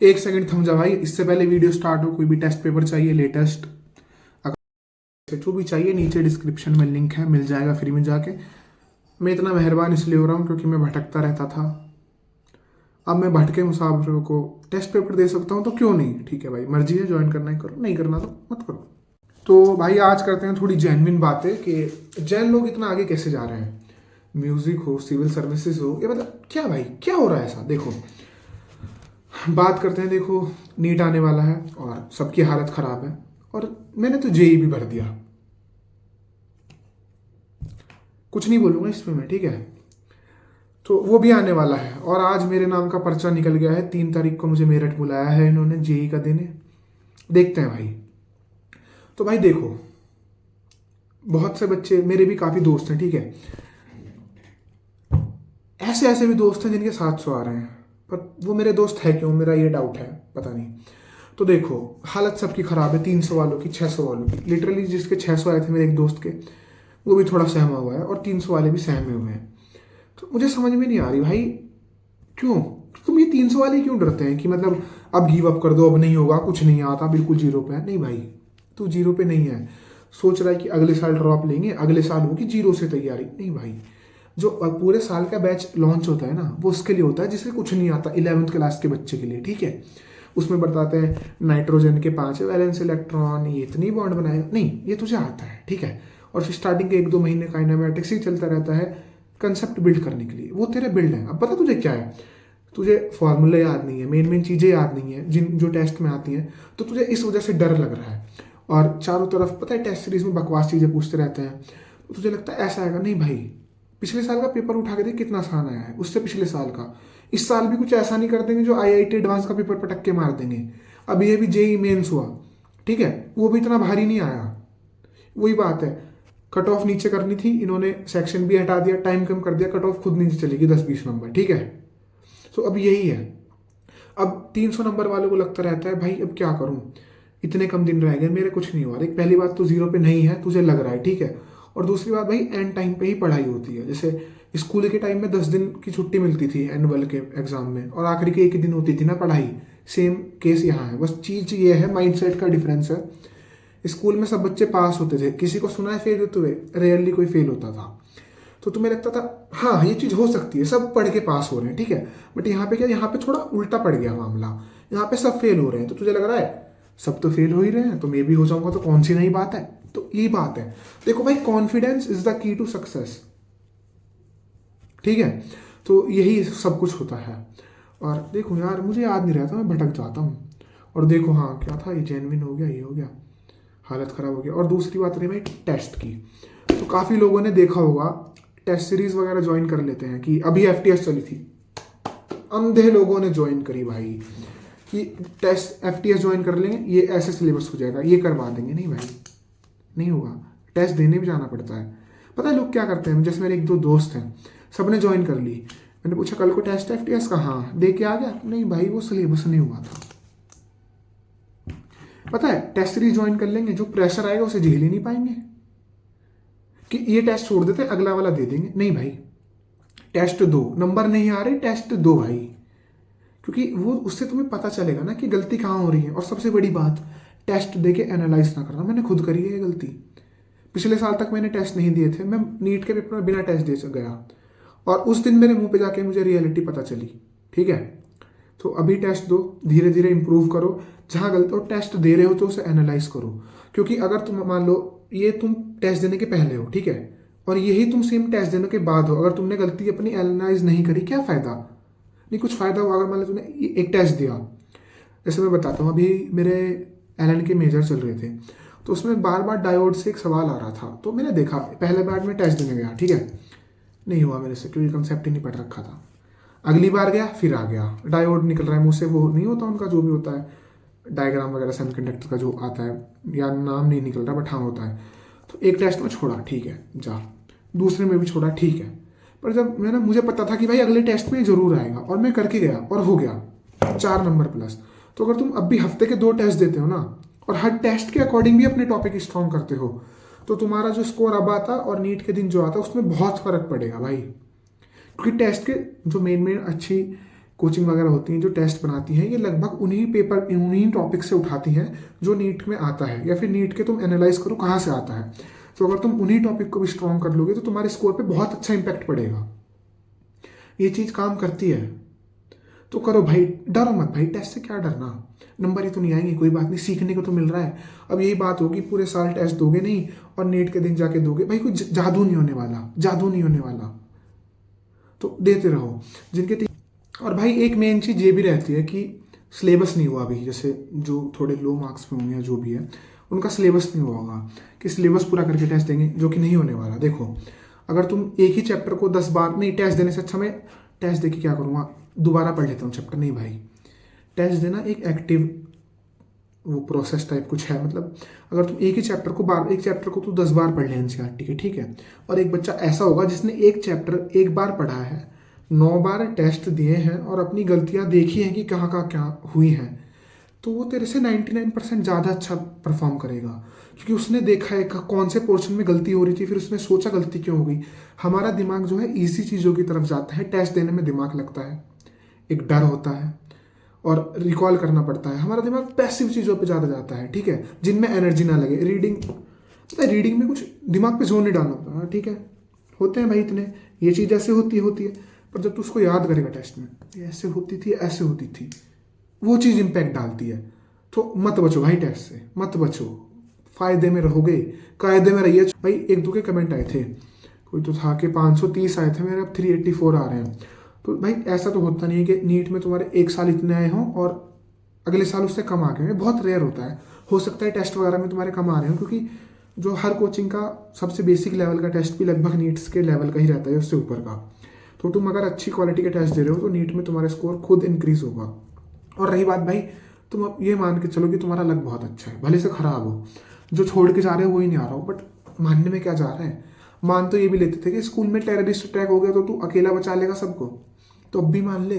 एक सेकंड थम जा भाई, इससे पहले वीडियो स्टार्ट हो, कोई भी टेस्ट पेपर चाहिए लेटेस्ट, जो भी चाहिए नीचे डिस्क्रिप्शन में लिंक है, मिल जाएगा फ्री में जाके। मैं इतना मेहरबान इसलिए हो रहा हूँ क्योंकि मैं भटकता रहता था, अब मैं भटके मुसाफिरों को टेस्ट पेपर दे सकता हूँ, तो क्यों नहीं। ठीक है भाई, मर्जी है, ज्वाइन करना है करो, नहीं करना तो मत करो। तो भाई आज करते हैं थोड़ी जेन्युइन बातें कि जैन लोग इतना आगे कैसे जा रहे हैं। म्यूजिक हो, सिविल सर्विसेज हो, ये मतलब क्या भाई, क्या हो रहा है ऐसा। देखो बात करते हैं, देखो नीट आने वाला है और सबकी हालत खराब है, और मैंने तो जेई भी भर दिया, कुछ नहीं बोलूंगा इसमें मैं, ठीक है। तो वो भी आने वाला है, और आज मेरे नाम का पर्चा निकल गया है। 3 तारीख को मुझे मेरठ बुलाया है इन्होंने जेई का देने, देखते हैं भाई। तो भाई देखो, बहुत से बच्चे, मेरे भी काफ़ी दोस्त हैं, ठीक है, ऐसे ऐसे भी दोस्त हैं जिनके 700 आ रहे हैं, पर वो मेरे दोस्त है क्यों, मेरा ये डाउट है, पता नहीं। तो देखो हालत सबकी ख़राब है, 300 वालों की, 600 वालों की, लिटरली जिसके 600 आए थे मेरे एक दोस्त के, वो भी थोड़ा सहमा हुआ है, और 300 वाले भी सहमे हुए हैं। तो मुझे समझ में नहीं आ रही भाई, क्यों तुम ये 300 वाले क्यों डरते हैं कि मतलब अब गिव अप कर दो, अब नहीं होगा, कुछ नहीं आता, बिल्कुल जीरो पे है। नहीं भाई, तू जीरो पे नहीं है, सोच रहा है कि अगले साल ड्रॉप लेंगे, अगले साल होगी जीरो से तैयारी। नहीं भाई, जो पूरे साल का बैच लॉन्च होता है ना, वो उसके लिए होता है जिससे कुछ नहीं आता, 11th क्लास के बच्चे के लिए, ठीक है। उसमें बताते हैं नाइट्रोजन के 5 वैलेंस इलेक्ट्रॉन, ये इतनी बॉन्ड बनाएगा, नहीं ये तुझे आता है, ठीक है। और फिर स्टार्टिंग के 1-2 महीने काइनेमेटिक्स ही चलता रहता है कंसेप्ट बिल्ड करने के लिए, वो तेरे बिल्ड है। अब पता तुझे क्या है, तुझे फॉर्मूले याद नहीं है, मेन मेन चीज़ें याद नहीं है जिन जो टेस्ट में आती हैं, तो तुझे इस वजह से डर लग रहा है। और चारों तरफ पता है टेस्ट सीरीज में बकवास चीज़ें पूछते रहते हैं, तो तुझे लगता है ऐसा आएगा। नहीं भाई, पिछले साल का पेपर उठा के देख कितना आसान आया है, उससे पिछले साल का। इस साल भी कुछ ऐसा नहीं कर देंगे जो आईआईटी एडवांस का पेपर पटक के मार देंगे। अब ये भी जेई मेंस हुआ, ठीक है, वो भी इतना भारी नहीं आया। वही बात है, कट ऑफ नीचे करनी थी, इन्होंने सेक्शन भी हटा दिया, टाइम कम कर दिया, कट ऑफ खुद नीचे चलेगी 10-20 नंबर, ठीक है। तो अब यही है। अब 300 नंबर वालों को लगता रहता है भाई अब क्या करूं, इतने कम दिन रह गए, मेरे कुछ नहीं हुआ। देख पहली बात तो जीरो पे नहीं है, तुझे लग रहा है, ठीक है। और दूसरी बात भाई, एंड टाइम पे ही पढ़ाई होती है। जैसे स्कूल के टाइम में 10 दिन की छुट्टी मिलती थी एनुअल के एग्जाम में, और आखिरी के 1 दिन होती थी ना पढ़ाई। सेम केस यहाँ है, बस चीज़ ये है, माइंडसेट का डिफरेंस है। स्कूल में सब बच्चे पास होते थे, किसी को सुना है फेल होते हुए, रेयरली कोई फेल होता था। तो तुम्हें लगता था हाँ ये चीज़ हो सकती है, सब पढ़ के पास हो रहे हैं, ठीक है। बट यहाँ पे क्या, यहाँ पे थोड़ा उल्टा पड़ गया मामला, यहाँ पे सब फेल हो रहे हैं, तो तुझे लग रहा है सब तो फेल हो ही रहे हैं तो मैं भी हो जाऊंगा, तो कौन सी नई बात है। तो यही बात है। देखो भाई, confidence is the key to success, ठीक है। तो यही सब कुछ होता है। और देखो यार, मुझे याद नहीं रहता, मैं भटक जाता हूँ। और देखो हाँ क्या था, ये जेनविन हो गया, ये हो गया, हालत ख़राब हो गया। और दूसरी बात रही भाई टेस्ट की, तो काफ़ी लोगों ने देखा होगा, टेस्ट सीरीज वगैरह ज्वाइन कर लेते हैं कि अभी एफटीएस चली थी, अंधे लोगों ने ज्वाइन करी भाई कि टेस्ट एफटीएस ज्वाइन कर लेंगे, ये ऐसे सिलेबस हो जाएगा, ये करवा देंगे। नहीं भाई, नहीं होगा, टेस्ट देने भी जाना पड़ता है। पता है लोग क्या करते हैं, जैसे मेरे 1-2 दोस्त हैं, सबने ज्वाइन कर ली, मैंने पूछा कल को टेस्ट एफटीएस का, हाँ दे के आ गया। नहीं भाई, वो सिलेबस नहीं हुआ था। पता है टेस्ट सीरीज ज्वाइन कर लेंगे, जो प्रेशर आएगा उसे झेल ही नहीं पाएंगे कि ये टेस्ट छोड़ देते अगला वाला दे देंगे। नहीं भाई, टेस्ट दो, नंबर नहीं आ रहे टेस्ट दो भाई, क्योंकि वो उससे तुम्हें पता चलेगा ना कि गलती कहाँ हो रही है। और सबसे बड़ी बात, टेस्ट दे के एनालाइज ना करना, मैंने खुद करी है ये गलती। पिछले साल तक मैंने टेस्ट नहीं दिए थे, मैं नीट के पेपर में बिना टेस्ट दे गया, और उस दिन मेरे मुंह पे जाके मुझे रियलिटी पता चली, ठीक है। तो अभी टेस्ट दो, धीरे धीरे इंप्रूव करो, जहाँ गलत हो टेस्ट दे रहे हो तो उसे एनालाइज करो। क्योंकि अगर तुम मान लो ये तुम टेस्ट देने के पहले हो, ठीक है, और यही तुम सेम टेस्ट देने के बाद हो, अगर तुमने गलती अपनी एनालाइज नहीं करी, क्या फ़ायदा। नहीं कुछ फ़ायदा होगा। अगर मान लो तुमने एक टेस्ट दिया, जैसे मैं बताता हूँ, अभी मेरे एलएन के मेजर चल रहे थे, तो उसमें बार बार डायोड से एक सवाल आ रहा था, तो मैंने देखा, पहले बार में टेस्ट देने गया, ठीक है, नहीं हुआ मेरे से, क्योंकि कंसेप्ट ही नहीं पढ़ रखा था। अगली बार गया, फिर आ गया, डायोड निकल रहा है मुझसे, वो नहीं होता उनका जो भी होता है डायग्राम वगैरह सेमीकंडक्टर का जो आता है, या नाम नहीं निकल रहा बट हाँ होता है। तो एक टेस्ट में छोड़ा, ठीक है जा, दूसरे में भी छोड़ा, ठीक है। पर जब मैंने, मुझे पता था कि भाई अगले टेस्ट में जरूर आएगा, और मैं करके गया और हो गया 4 नंबर प्लस। तो अगर तुम अब भी हफ्ते के 2 टेस्ट देते हो ना, और हर टेस्ट के अकॉर्डिंग भी अपने टॉपिक स्ट्रॉन्ग करते हो, तो तुम्हारा जो स्कोर अब आता और नीट के दिन जो आता उसमें बहुत फर्क पड़ेगा भाई। क्योंकि टेस्ट के जो मेन मेन अच्छी कोचिंग वगैरह होती हैं जो टेस्ट बनाती हैं, ये लगभग उन्हीं टॉपिक से उठाती हैं जो नीट में आता है, या फिर नीट के तुम एनालाइज करो कहाँ से आता है। तो अगर तुम उन्हीं टॉपिक को भी स्ट्रॉन्ग कर लोगे तो तुम्हारे स्कोर पे बहुत अच्छा इंपैक्ट पड़ेगा। ये चीज़ काम करती है तो करो भाई, डरो मत भाई, टेस्ट से क्या डरना, नंबर ही तो नहीं आएंगे, कोई बात नहीं, सीखने को तो मिल रहा है। अब यही बात होगी पूरे साल टेस्ट दोगे नहीं और नीट के दिन जाके दोगे, भाई कोई जादू नहीं होने वाला, जादू नहीं होने वाला। तो देते रहो जिनके। और भाई एक मेन चीज़ ये भी रहती है कि सिलेबस नहीं हुआ अभी, जैसे जो थोड़े लो मार्क्स पे होंगे या जो भी है उनका सिलेबस नहीं हुआ होगा कि सिलेबस पूरा करके टेस्ट देंगे, जो कि नहीं होने वाला। देखो अगर तुम एक ही चैप्टर को 10 बार, नहीं टेस्ट देने से अच्छा मैं टेस्ट दे के क्या करूँगा, दोबारा पढ़ लेता हूँ चैप्टर, नहीं भाई। टेस्ट देना एक एक्टिव वो प्रोसेस टाइप कुछ है, मतलब अगर तुम एक चैप्टर को तो 10 बार पढ़ लें एनसीईआरटी के, ठीक है। और एक बच्चा ऐसा होगा जिसने एक चैप्टर एक बार पढ़ा है, 9 बार टेस्ट दिए हैं और अपनी गलतियां देखी हैं कि कहाँ क्या हुई हैं, तो वो तेरे से 99% ज़्यादा अच्छा परफॉर्म करेगा, क्योंकि उसने देखा है कौन से पोर्शन में गलती हो रही थी, फिर उसने सोचा गलती क्यों हो गई। हमारा दिमाग जो है इसी चीज़ों की तरफ जाता है, टेस्ट देने में दिमाग लगता है, एक डर होता है और रिकॉल करना पड़ता है। हमारा दिमाग पैसिव चीज़ों पे ज़्यादा जाता है, ठीक है, जिनमें एनर्जी ना लगे। रीडिंग में कुछ दिमाग पे जोर नहीं डालना होता, ठीक है, होते हैं भाई इतने, ये चीज़ ऐसे होती है, पर जब तू उसको याद करेगा टेस्ट में, ये ऐसे होती थी, ऐसे होती थी, वो चीज़ इम्पैक्ट डालती है। तो मत बचो भाई, टेस्ट से मत बचो, फायदे में रहोगे, कायदे में रहिए भाई। एक दो के कमेंट आए थे, कोई तो था कि 530 आए थे मेरे, अब 384 आ रहे हैं। तो भाई ऐसा तो होता नहीं है कि नीट में तुम्हारे एक साल इतने आए हों और अगले साल उससे कम आ गए, बहुत रेयर होता है। हो सकता है टेस्ट वगैरह में तुम्हारे कम आ रहे हो, क्योंकि जो हर कोचिंग का सबसे बेसिक लेवल का टेस्ट भी लगभग नीट्स के लेवल का ही रहता है, उससे ऊपर का। तो तुम अगर अच्छी क्वालिटी के टेस्ट दे रहे हो तो नीट में तुम्हारा स्कोर खुद इंक्रीज होगा। और रही बात भाई, तुम अब ये मान के चलो कि तुम्हारा लक बहुत अच्छा है, भले से खराब हो, जो छोड़ के जा रहे हो वही नहीं आ रहा हो, बट मानने में क्या जा रहा है। मान तो ये भी लेते थे कि स्कूल में टेररिस्ट अटैक हो गया तो तू अकेला बचा लेगा सबको, तो अब भी मान ले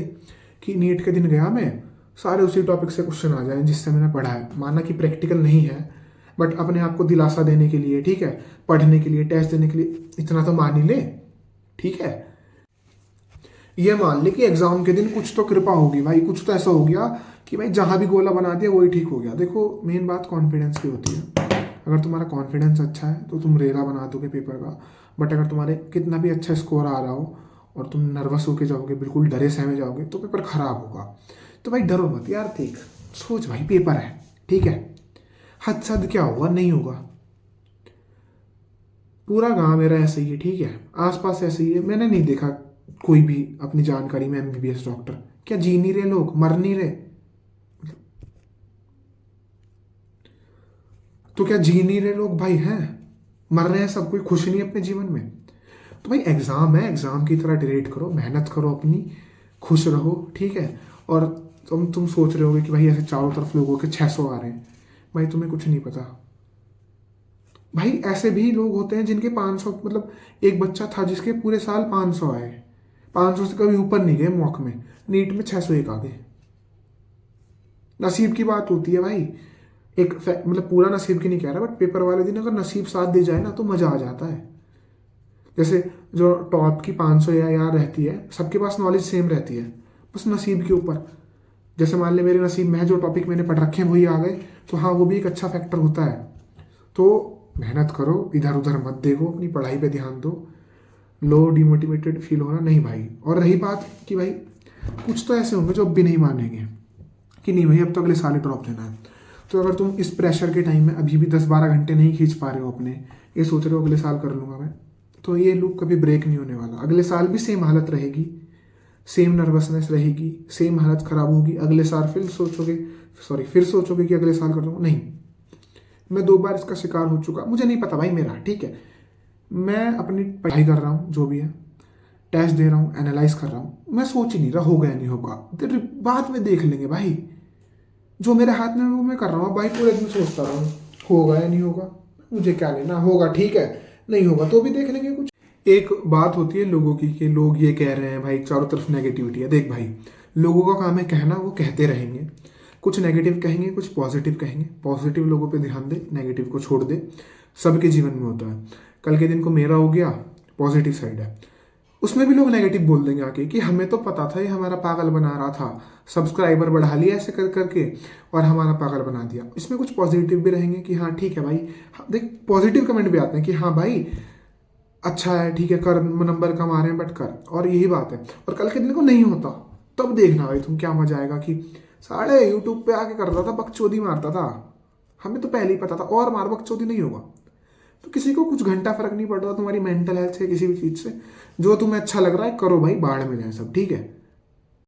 कि नीट के दिन गया मैं, सारे उसी टॉपिक से क्वेश्चन आ जाए जिससे मैंने पढ़ा है, माना कि प्रैक्टिकल नहीं है, बट अपने आप को दिलासा देने के लिए, ठीक है, पढ़ने के लिए, टेस्ट देने के लिए, इतना तो मान ही ले, ठीक है। ये मान ले कि एग्जाम के दिन कुछ तो कृपा होगी भाई, कुछ तो ऐसा हो गया कि भाई जहां भी गोला बना दिया वही ठीक हो गया। देखो मेन बात कॉन्फिडेंस की होती है, अगर तुम्हारा कॉन्फिडेंस अच्छा है तो तुम रेला बना दोगे पेपर का, बट अगर तुम्हारे कितना भी अच्छा स्कोर आ रहा हो और तुम नर्वस होके जाओगे, बिल्कुल डरे सहमे जाओगे, तो पेपर खराब होगा। तो भाई डरो मत यार, देख सोच भाई, पेपर है, ठीक है, हद सद क्या होगा, नहीं होगा। पूरा गांव मेरा ऐसे ही है, ठीक है, आसपास ऐसे ही है, मैंने नहीं देखा कोई भी अपनी जानकारी में एमबीबीएस डॉक्टर। क्या जी नहीं रहे लोग, मर नहीं रहे, तो क्या जी नहीं रहे लोग भाई, हैं मर रहे हैं सब, कोई खुश नहीं अपने जीवन में। तो भाई एग्जाम है, एग्जाम की तरह ट्रीट करो, मेहनत करो अपनी, खुश रहो, ठीक है। और तुम सोच रहे होगे कि भाई ऐसे चारों तरफ लोगों के 600 आ रहे हैं, भाई तुम्हें कुछ नहीं पता भाई। ऐसे भी लोग होते हैं जिनके 500, मतलब एक बच्चा था जिसके पूरे साल 500 आए, 500 से कभी ऊपर नहीं गए मॉक में, नीट में 601 आ गए। नसीब की बात होती है भाई, एक मतलब पूरा नसीब की नहीं कह रहा, बट पेपर वाले दिन अगर नसीब साथ दे जाए ना तो मजा आ जाता है। जैसे जो टॉप की 500 या यार रहती है, सबके पास नॉलेज सेम रहती है, बस नसीब के ऊपर। जैसे मान ले मेरे नसीब में है जो टॉपिक मैंने पढ़ रखे हैं वही आ गए, तो हाँ वो भी एक अच्छा फैक्टर होता है। तो मेहनत करो, इधर उधर मत देखो, अपनी पढ़ाई पे ध्यान दो, लो डिमोटिवेटेड फील होना नहीं भाई। और रही बात कि भाई कुछ तो ऐसे होंगे जो अब भी नहीं मानेंगे कि नहीं भाई अब तो अगले साल ही ड्रॉप लेना है। तो अगर तुम इस प्रेशर के टाइम में अभी भी 10-12 घंटे नहीं खींच पा रहे हो अपने, ये सोच रहे हो अगले साल कर लूँगा मैं, तो ये लूप कभी ब्रेक नहीं होने वाला। अगले साल भी सेम हालत रहेगी, सेम नर्वसनेस रहेगी, सेम हालत खराब होगी। अगले साल फिर सोचोगे कि अगले साल कर लूँगा, नहीं। मैं 2 बार इसका शिकार हो चुका, मुझे नहीं पता भाई मेरा, ठीक है, मैं अपनी पढ़ाई कर रहा हूँ, जो भी है टेस्ट दे रहा हूँ, एनालाइज कर रहा हूँ, मैं सोच ही नहीं रहा होगा या नहीं होगा, बाद में देख लेंगे भाई। जो मेरे हाथ में वो मैं कर रहा हूँ भाई, पूरे दिन सोचता रहा हूँ होगा या नहीं होगा, मुझे क्या लेना, होगा ठीक है, नहीं होगा तो भी देख लेंगे कुछ। एक बात होती है लोगों की कि लोग ये कह रहे हैं भाई, चारों तरफ नेगेटिविटी है। देख भाई, लोगों का काम है कहना, वो कहते रहेंगे, कुछ नेगेटिव कहेंगे, कुछ पॉजिटिव कहेंगे। पॉजिटिव लोगों पे ध्यान दे, नेगेटिव को छोड़ दे, सबके जीवन में होता है। कल के दिन को मेरा हो गया, पॉजिटिव साइड है, उसमें भी लोग नेगेटिव बोल देंगे आके कि हमें तो पता था ये हमारा पागल बना रहा था, सब्सक्राइबर बढ़ा लिया ऐसे कर करके और हमारा पागल बना दिया। इसमें कुछ पॉजिटिव भी रहेंगे कि हाँ ठीक है भाई, देख पॉजिटिव कमेंट भी आते हैं कि हाँ भाई अच्छा है, ठीक है कर, नंबर कम आ रहे हैं बट कर, और यही बात है। और कल के दिन को नहीं होता तब देखना भाई तुम क्या मजा आएगा कि साढ़े यूट्यूब पे आके करता था, बकचोदी मारता था। हमें तो पहले ही पता था, और मार बकचोदी नहीं होगा। तो किसी को कुछ घंटा फर्क नहीं पड़ रहा तुम्हारी मेंटल हेल्थ से, किसी भी चीज़ से। जो तुम्हें अच्छा लग रहा है करो भाई, बाढ़ में जाए सब, ठीक है।